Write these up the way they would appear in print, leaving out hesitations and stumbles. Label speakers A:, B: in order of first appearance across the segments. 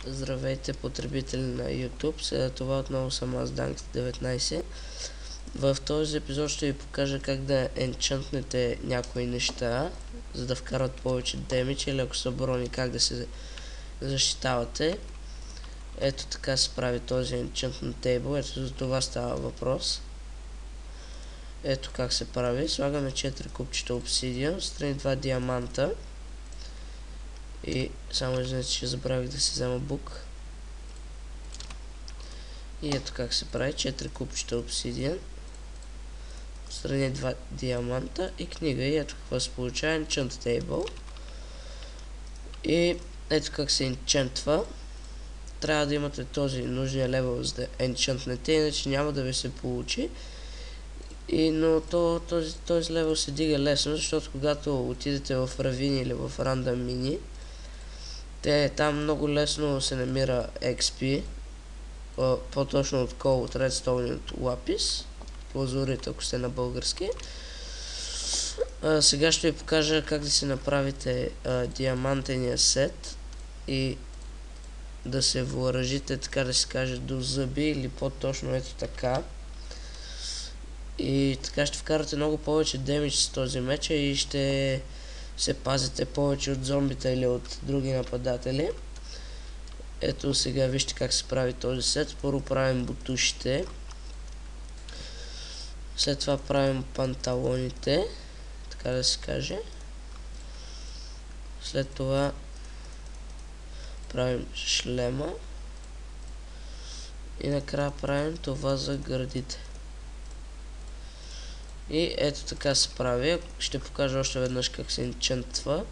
A: Здравейте, потребители на YouTube, сега това отново съм аз, Dank19. В този епизод ще ви покажа как да енчантнете някои неща, за да вкарат повече демидж, или ако са брони, как да се защитавате. Ето така се прави този enchantment table, ето за това става въпрос. Ето как се прави, слагаме 4 купчета обсидиан, страни 2 диаманта. И само извинете, че забравих да си взема бук. И ето как се прави, 4 купчета обсидиан, страни 2 диаманта и книга. И ето какво се получава, enchant table. И ето как се енчантва. Трябва да имате този нужния левел, за да енчантнете, иначе няма да ви се получи. Но този левел се дига лесно, защото когато отидете в равини или в рандъм мини, там много лесно се намира XP, по-точно от кол, от редстоун и от лапис, лазурит, ако сте на български. Сега ще ви покажа как да си направите диамантения сет и да се въоръжите, така да се каже, до зъби, или по-точно ето така. И така ще вкарате много повече демидж с този меч и ще се пазите повече от зомбита или от други нападатели. Ето сега вижте как се прави този сет. Първо правим бутушите, след това правим панталоните, така да се каже, след това правим шлема и накрая правим това за гърдите. И ето така се прави. Ще покажа още веднъж как се енчантва,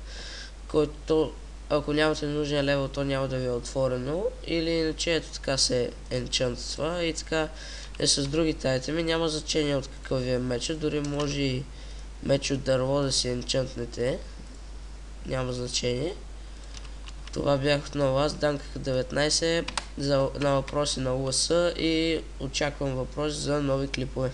A: който, ако нямате нужния левел, то няма да ви е отворено, или иначе ето така се енчантва. И така е с другите айтеми, няма значение от какъв ви е мечът, дори може и меч от дърво да си енчантнете, няма значение. Това бях отново аз, Dank19, на въпроси на УС, и очаквам въпроси за нови клипове.